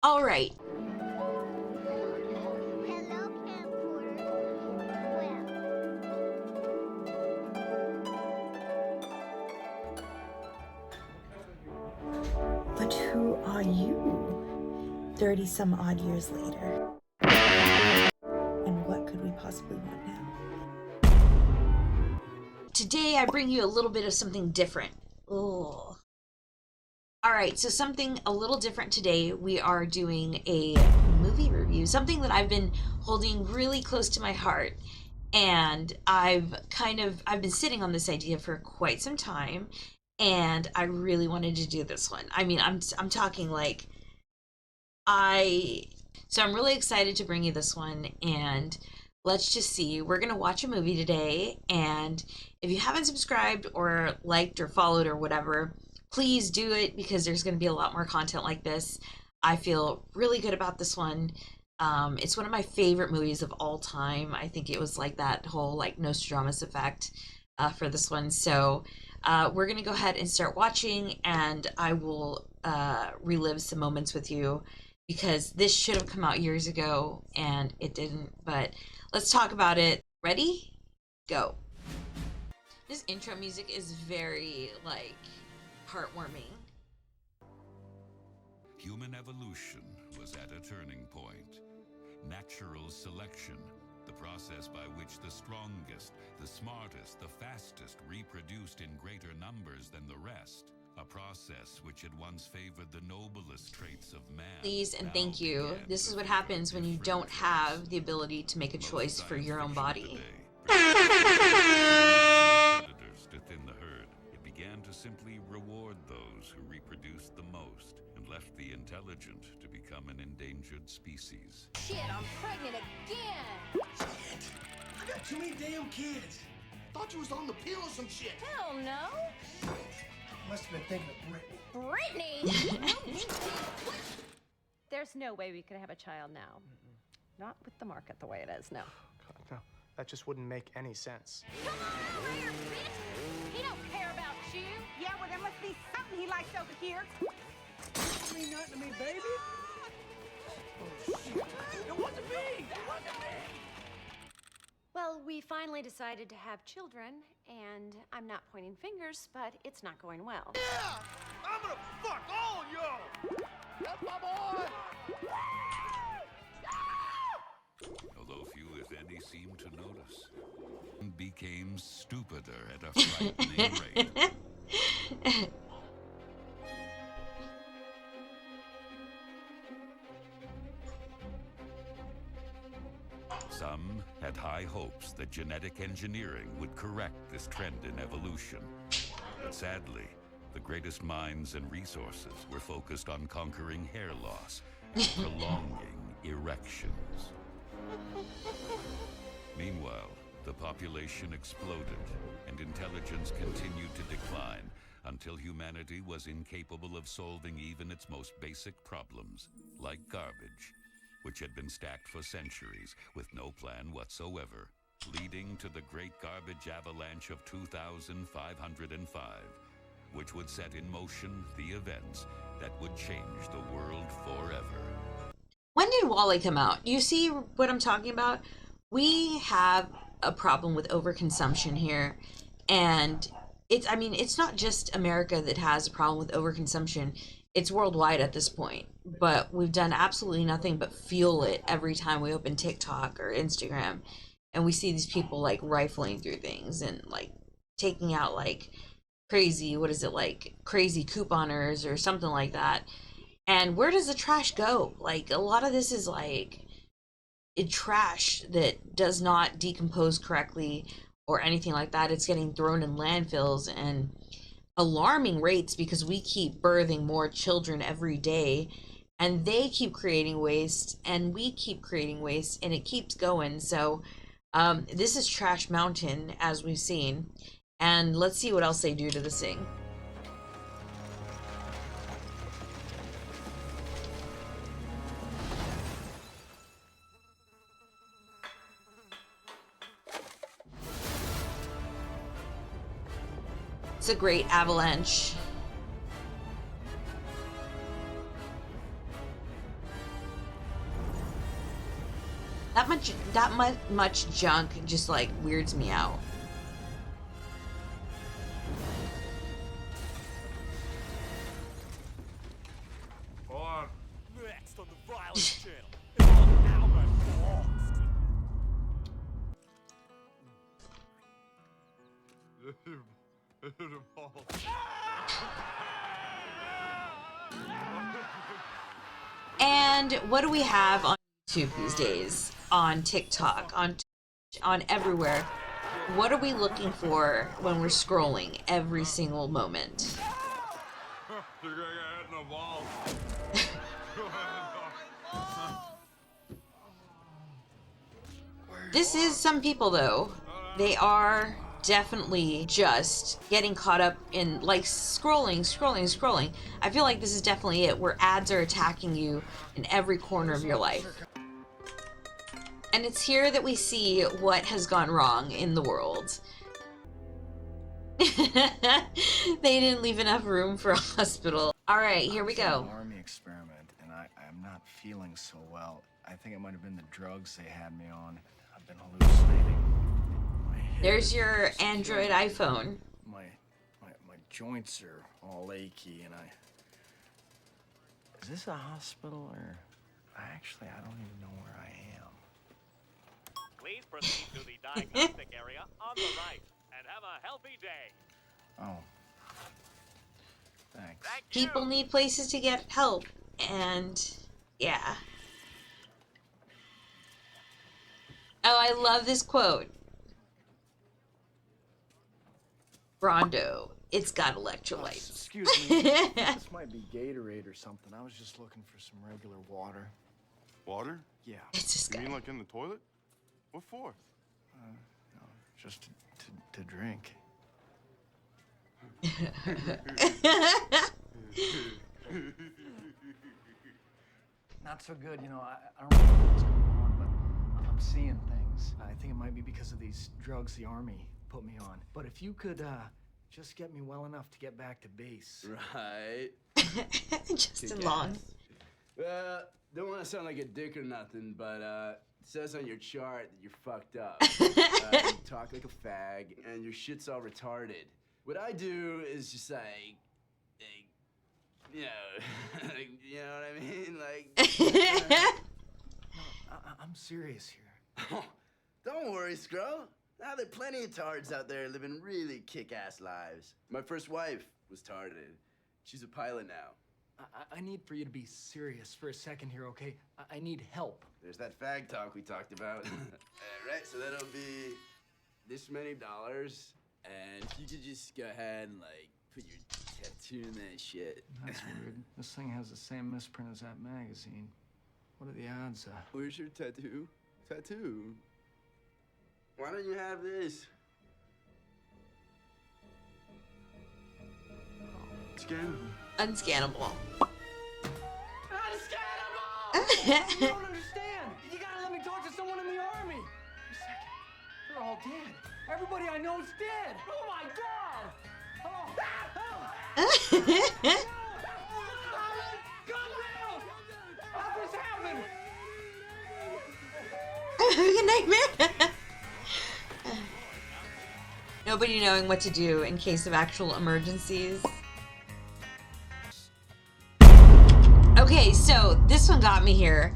All right. Hello, camcorder. Well, But who are you, 30 some odd years later? And what could we possibly want now? Today I bring you a little bit of something different. Oh. All right, so something a little different today. We are doing a movie review, something that I've been holding really close to my heart. And I've been sitting on this idea for quite some time, and I really wanted to do this one. I mean, I'm talking like I so I'm really excited to bring you this one, and let's just see. We're going to watch a movie today, and if you haven't subscribed or liked or followed or whatever, please do it because there's going to be a lot more content like this. I feel really good about this one. It's one of my favorite movies of all time. I think it was like that whole like Nostradamus effect for this one. So we're gonna go ahead and start watching, and I will relive some moments with you because this should have come out years ago and it didn't. But let's talk about it. Ready? Go. This intro music is very like heartwarming. Human evolution was at a turning point. Natural selection, the process by which the strongest, the smartest, the fastest reproduced in greater numbers than the rest. A process which had once favored the noblest traits of man. Please and thank you. This is what happens when you don't have the ability to make a choice for your own body. Predators to thin the herd. It began to simply reward those who reproduced the most and left the intelligent to become an endangered species. Shit, I'm pregnant again! Shit! I got too many damn kids. Thought you was on the pill or some shit. Hell no! Must have been thinking of Brittany. Brittany? There's no way we could have a child now. Not with the market the way it is, no. God, no. That just wouldn't make any sense. Come on, Rare, bitch! He don't care about you! Yeah, well, there must be something he likes over here. You mean nothing to me, baby? Oh, shit. It wasn't me! It wasn't me! Well, we finally decided to have children, and I'm not pointing fingers, but it's not going well. Yeah! I'm gonna fuck all y'all! That's my boy! Although few, if any, seemed to notice, became stupider at a frightening rate. Some had high hopes that genetic engineering would correct this trend in evolution. But sadly, the greatest minds and resources were focused on conquering hair loss and prolonging erections. Meanwhile, the population exploded and intelligence continued to decline until humanity was incapable of solving even its most basic problems, like garbage, which had been stacked for centuries with no plan whatsoever, leading to the Great Garbage Avalanche of 2505, which would set in motion the events that would change the world forever. When did Wally come out? You see what I'm talking about? We have a problem with overconsumption here, and it's not just America that has a problem with overconsumption. It's worldwide at this point, but we've done absolutely nothing but fuel it every time we open TikTok or Instagram, and we see these people like rifling through things and like taking out like crazy, crazy couponers or something like that. And where does the trash go? Like, a lot of this is like trash that does not decompose correctly or anything like that. It's getting thrown in landfills and alarming rates because we keep birthing more children every day, and they keep creating waste and we keep creating waste, and it keeps going. So this is Trash Mountain, as we've seen, and let's see what else they do to this thing. It's a great avalanche. much junk just like weirds me out. Next on the Violence Channel, on Albert Fox. And what do we have on YouTube these days? On TikTok, on everywhere. What are we looking for when we're scrolling every single moment? You're gonna get hit in the balls. This is some people though. They are definitely just getting caught up in like scrolling. I feel like this is definitely it, where ads are attacking you in every corner of your life. And it's here that we see what has gone wrong in the world. They didn't leave enough room for a hospital. All right, here we go. Army experiment, and I'm not feeling so well. I think it might have been the drugs they had me on. I've been hallucinating. There's your Android iPhone. My joints are all achy, and Is this a hospital, or... I don't even know where I am. Please proceed to the diagnostic area on the right and have a healthy day. Oh. Thanks. Thank you. People need places to get help, and yeah. Oh, I love this quote. Rondo, it's got electrolytes. Excuse me. This might be Gatorade or something. I was just looking for some regular water. Water? Yeah. It's this You guy. mean like in the toilet? What for? No, just to drink. Not so good, you know. I don't know what's going on, but I'm seeing things. I think it might be because of these drugs the Army put me on. But if you could just get me well enough to get back to base. Right. Justin Long. Don't want to sound like a dick or nothing, but it says on your chart that you're fucked up. You talk like a fag, and your shit's all retarded. What I do is just like you know, you know what I mean? Like, I'm serious here. oh, don't worry, Scro. Now there are plenty of tards out there living really kick-ass lives. My first wife was tarded. She's a pilot now. I need for you to be serious for a second here, okay? I need help. There's that fag talk we talked about. Right, so that'll be this many dollars, and if you could just go ahead and, like, put your tattoo in that shit. That's weird. This thing has the same misprint as that magazine. What are the odds? Where's your tattoo? Tattoo? Why don't you have this? Scan. Unscannable. Unscannable! You don't understand. You gotta let me talk to someone in the Army. A second. They're all dead. Everybody I know is dead. Oh my God! Oh. Come down! How this happened? I'm having a nightmare. Nobody knowing what to do in case of actual emergencies. Okay, so this one got me here.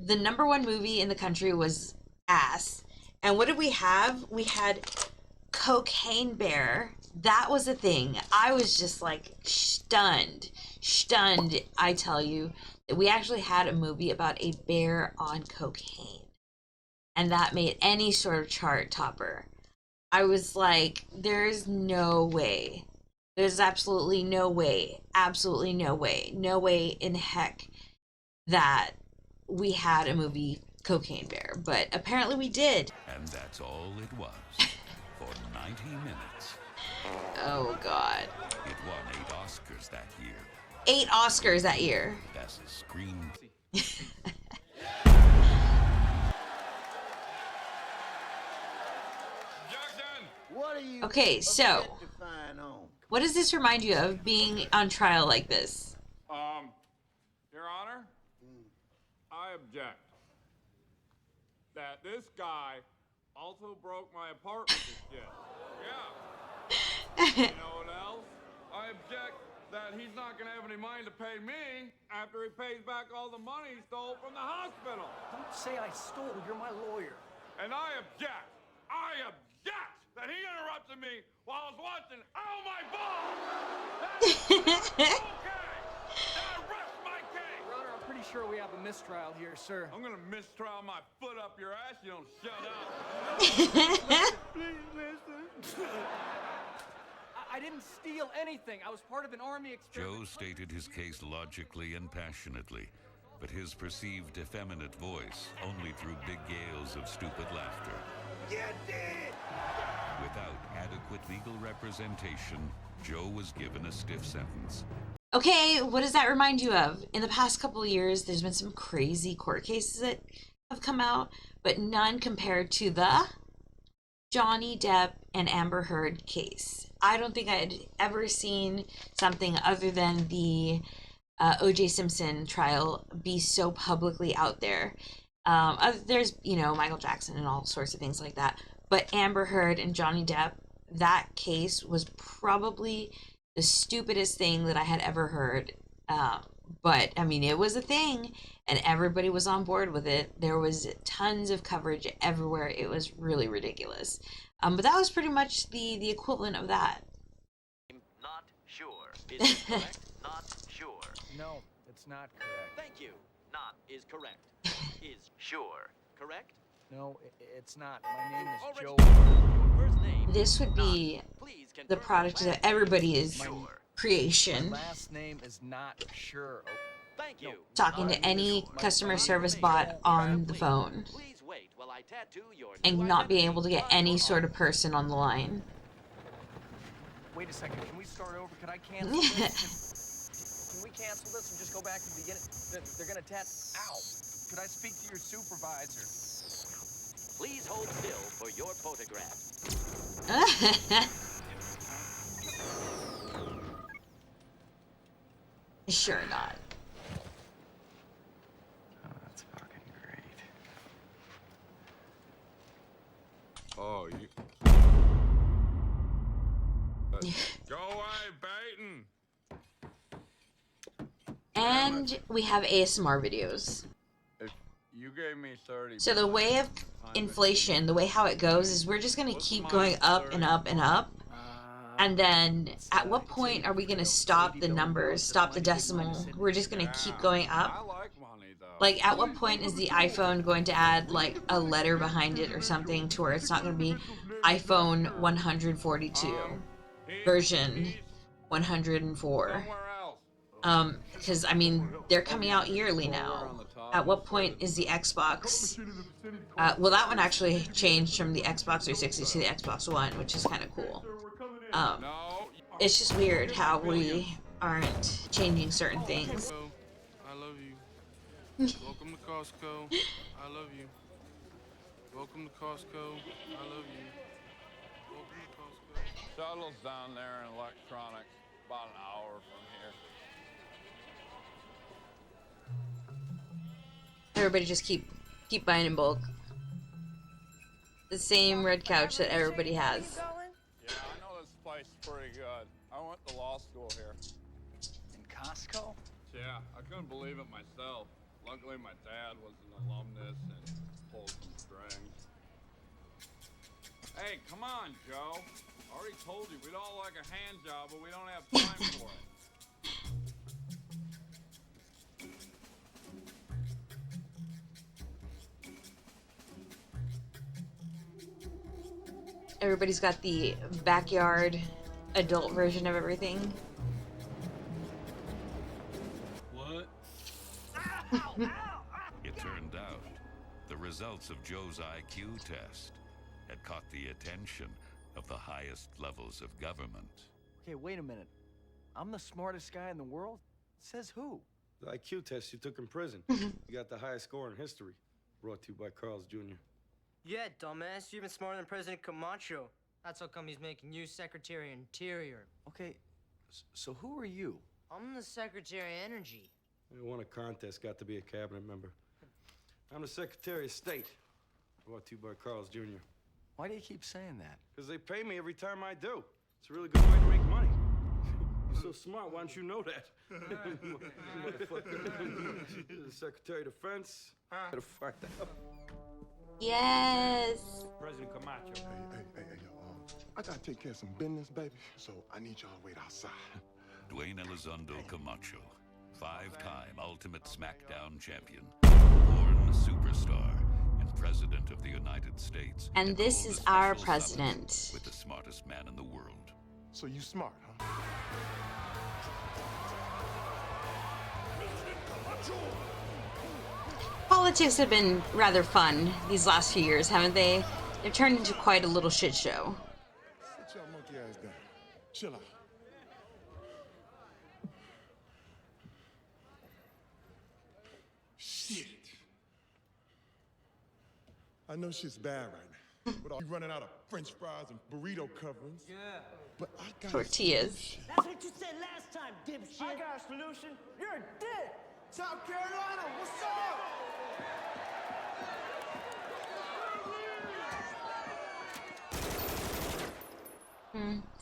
The #1 movie in the country was Ass. And what did we have? We had Cocaine Bear. That was a thing. I was just like stunned, I tell you, that we actually had a movie about a bear on cocaine. And that made any sort of chart topper. I was like, there's no way. There's absolutely no way. Absolutely no way. No way in heck that we had a movie Cocaine Bear. But apparently we did. And that's all it was for 90 minutes. Oh, God. It won 8 Oscars that year. 8 Oscars that year. Best screen. What are you? Okay, so what does this remind you of, being on trial like this? Your Honor, I object. that this guy also broke my apartment and shit. Yeah. You know what else? I object that he's not gonna have any money to pay me after he pays back all the money he stole from the hospital. Don't say I stole. You're my lawyer. And I object that he interrupted me while I was watching Oh My Balls! That's okay! I rest my case! Your Honor, I'm pretty sure we have a mistrial here, sir. I'm gonna mistrial my foot up your ass, you don't shut up. Please listen. I didn't steal anything. I was part of an army experiment. Joe stated his case logically and passionately, but his perceived effeminate voice only drew big gales of stupid laughter. Get it! Without adequate legal representation, Joe was given a stiff sentence. Okay, what does that remind you of? In the past couple of years, there's been some crazy court cases that have come out, but none compared to the Johnny Depp and Amber Heard case. I don't think I'd ever seen something other than the O.J. Simpson trial be so publicly out there. There's, Michael Jackson and all sorts of things like that. But Amber Heard and Johnny Depp, that case was probably the stupidest thing that I had ever heard. But, I mean, it was a thing, and everybody was on board with it. There was tons of coverage everywhere. It was really ridiculous. But that was pretty much the equivalent of that. Not sure. Is it correct? Not sure. No, it's not correct. Thank you. Not is correct. Is sure. Correct? No, it's not. My name is Joe. Your first name. This would be Please confirm the product of everybody's creation. My last name is not sure. Oh, Thank you. Talking to any customer service bot on the phone Please wait while I tattoo your and new not being able to get identity on any your sort arm. of person on the line. wait a second. Can we start over? Could I cancel this? Can we cancel this and just go back to the beginning? They're gonna Ow! Could I speak to your supervisor? Please hold still for your photograph. Sure not. Oh, that's fucking great. Oh, you... Go away, Baton! And we have ASMR videos. If you gave me 30... So the way of inflation, the way how it goes is we're just going to keep going up and up and up. And then at what point are we going to stop the numbers, stop the decimal? We're just going to keep going I up. like money, though. Like, at what point is the iPhone going to add, like, a letter behind it or something to where it's not going to be iPhone 142, version 104? Somewhere else. Because, I mean, they're coming out yearly now. At what point is the Xbox... well, that one actually changed from the Xbox 360 to the Xbox One, which is kind of cool. No. It's just weird how we aren't changing certain things. I love you. Welcome to Costco. I love you. Welcome to Costco. I love you. Welcome to Costco. Shuttle's down there in electronics, about an hour from here. Everybody just keep buying in bulk. The same red couch that everybody has. Yeah, I know this place is pretty good. I went to law school here. In Costco? Yeah, I couldn't believe it myself. Luckily, my dad was an alumnus and pulled some strings. Hey, come on, Joe. I already told you we'd all like a hand job, but we don't have time for it. Everybody's got the backyard adult version of everything. What? It turned out the results of Joe's IQ test had caught the attention of the highest levels of government. Okay, wait a minute. I'm the smartest guy in the world? Says who? The IQ test you took in prison. You got the highest score in history. Brought to you by Carl's Jr. Yeah, dumbass. You're even smarter than President Camacho. That's how come he's making you Secretary of Interior. Okay, so who are you? I'm the Secretary of Energy. I won a contest, got to be a cabinet member. I'm the Secretary of State. Brought to you by Carl's Jr. Why do you keep saying that? Because they pay me every time I do. It's a really good way to make money. You're so smart, why don't you know that? Motherfucker. Secretary of Defense. Better fuck that up. Yes. President Camacho. Hey, yo, I gotta take care of some business, baby. So I need y'all to wait outside. Dwayne Elizondo Camacho, 5-time Ultimate SmackDown champion, born superstar, and President of the United States. And this is our president. With the smartest man in the world. So you smart, huh? Politics have been rather fun these last few years, haven't they? They've turned into quite a little shit show. Sit your monkey ass down. Chill out. Shit. I know shit's bad right now. But are you running out of French fries and burrito coverings? Yeah. But I got tortillas. That's what you said last time, dipshit. I got a solution. You're a dick. South Carolina, what's up?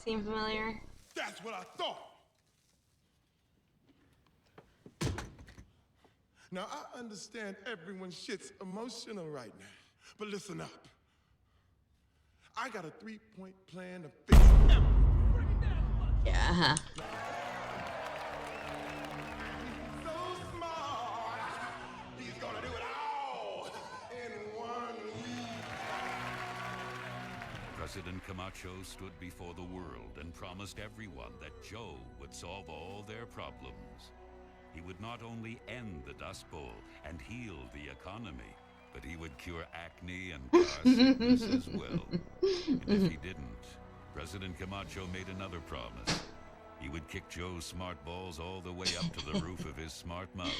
Seem familiar? That's what I thought. Now, I understand everyone's shit's emotional right now. But listen up. I got a 3-point plan to fix everything. Yeah. So smart. He's gonna do it all in 1 week. President Camacho stood before the world and promised everyone that Joe would solve all their problems. He would not only end the Dust Bowl and heal the economy, but he would cure acne and car sickness as well. And if he didn't, President Camacho made another promise. He would kick Joe's smart balls all the way up to the roof of his smart mouth,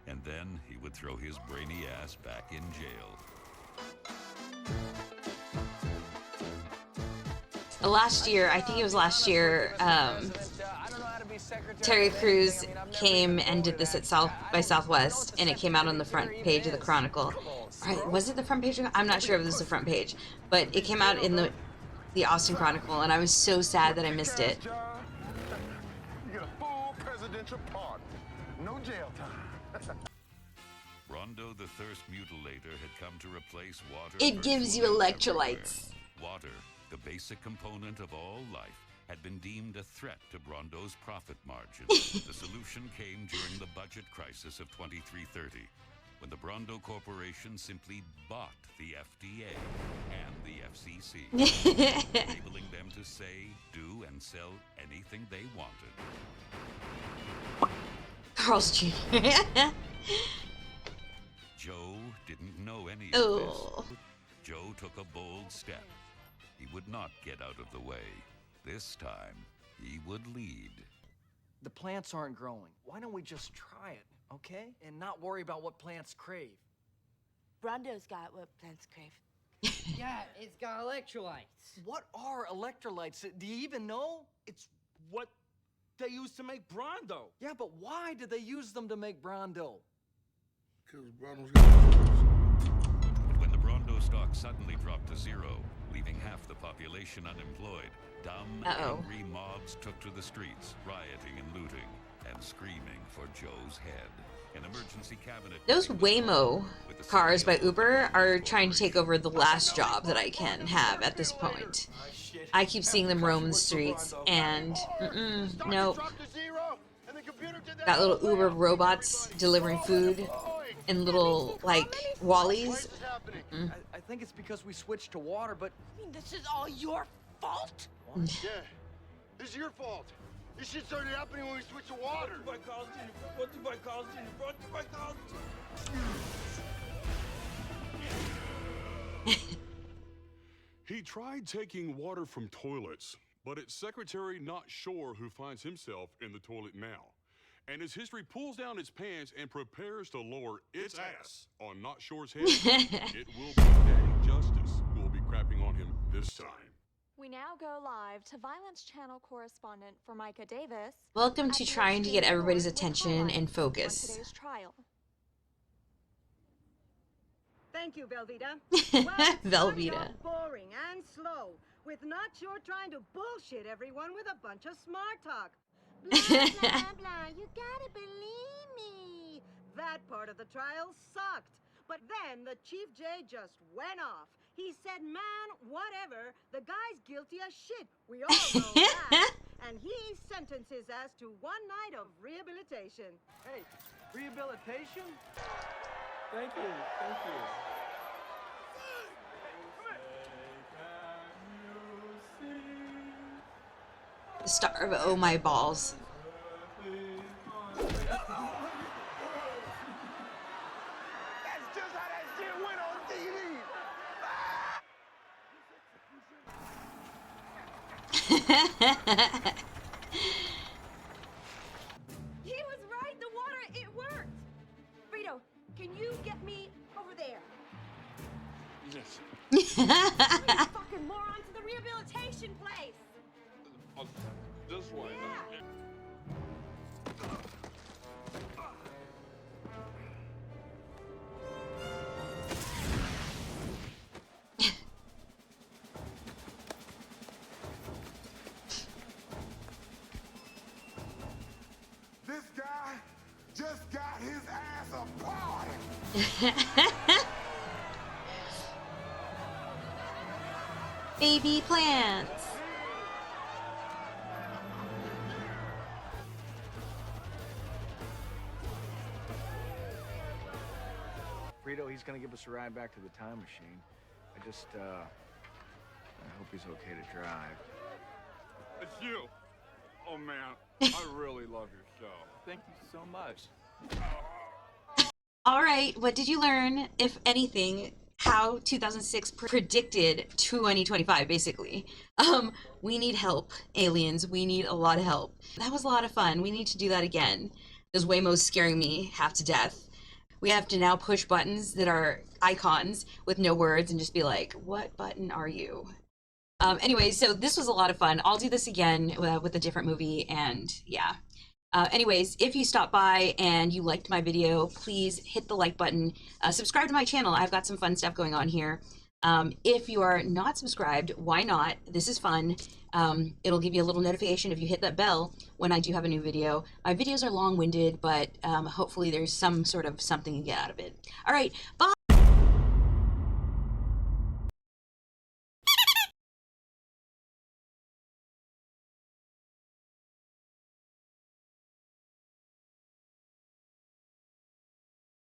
and then he would throw his brainy ass back in jail. Last year, I think it was last year, Terry Crews came and did this at South by Southwest, and it came out on the front page of the Chronicle. Right? Was it the front page? I'm not sure if it was the front page, but it came out in the Austin Chronicle, and I was so sad that I missed it. You get a full presidential pardon. No jail time. Rondo the Thirst Mutilator had come to replace water. It gives you virtually electrolytes. everywhere. Water, the basic component of all life, had been deemed a threat to Brondo's profit margins. The solution came during the budget crisis of 2330, when the Brondo Corporation simply bought the FDA and the FCC, enabling them to say, do, and sell anything they wanted. Carl's Jr. Joe didn't know any of Oh. this. Joe took a bold step. He would not get out of the way. This time, he would lead. The plants aren't growing. Why don't we just try it, okay? And not worry about what plants crave. Brondo's got what plants crave. Yeah, it's got electrolytes. What are electrolytes? Do you even know? It's what they used to make Brondo. Yeah, but why did they use them to make Brondo? Because Brondo's got But when the Brondo stock suddenly dropped to zero, leaving half the population unemployed, dumb, angry mobs took to the streets, rioting and looting, and screaming for Joe's head. An emergency cabinet... Those Waymo cars by Uber are trying to take over the last job that I can have at this point. I keep seeing them roam the streets, and nope. Got little Uber robots delivering food and little, like, Wallies. I think it's because we switched to water, but... I mean, this is all your fault? Yeah, this is your fault. This shit started happening when we switched to water. He tried taking water from toilets, but its secretary not sure who finds himself in the toilet now. And as history pulls down its pants and prepares to lower its ass on Not Shore's head, it will be Daddy Justice who will be crapping on him this time. We now go live to Violence Channel correspondent for Micah Davis. Welcome to trying to get everybody's attention and focus. Today's trial. Thank you, Velveeta. Well, it started Velveeta. off boring and slow, with not sure trying to bullshit everyone with a bunch of smart talk. Blah, blah, blah, you gotta believe me. That part of the trial sucked. But then the Chief J just went off. He said, man, whatever, the guy's guilty as shit. We all know that. And he sentences us to 1 night of rehabilitation. Hey, rehabilitation? Thank you, thank you. The star of Oh My Balls. That's just how that shit went on TV. He was right, the water, it worked. Frito, can you get me over there? Yes. You fucking moron, to the rehabilitation place. This way. This guy just got his ass applauded. Baby plants. Frito, he's gonna give us a ride back to the time machine. I hope he's okay to drive. It's you. Oh man, I really love your show. Thank you so much. All right, what did you learn, if anything, how 2006 predicted 2025, basically? We need help, aliens. We need a lot of help. That was a lot of fun. We need to do that again. There's Waymo's scaring me half to death. We have to now push buttons that are icons with no words and just be like, what button are you? Anyway, so this was a lot of fun. I'll do this again with a different movie, and yeah. Anyways, if you stopped by and you liked my video, please hit the like button. Subscribe to my channel. I've got some fun stuff going on here. If you are not subscribed, why not? This is fun. It'll give you a little notification if you hit that bell when I do have a new video. My videos are long-winded, but hopefully there's some sort of something you get out of it. All right, bye!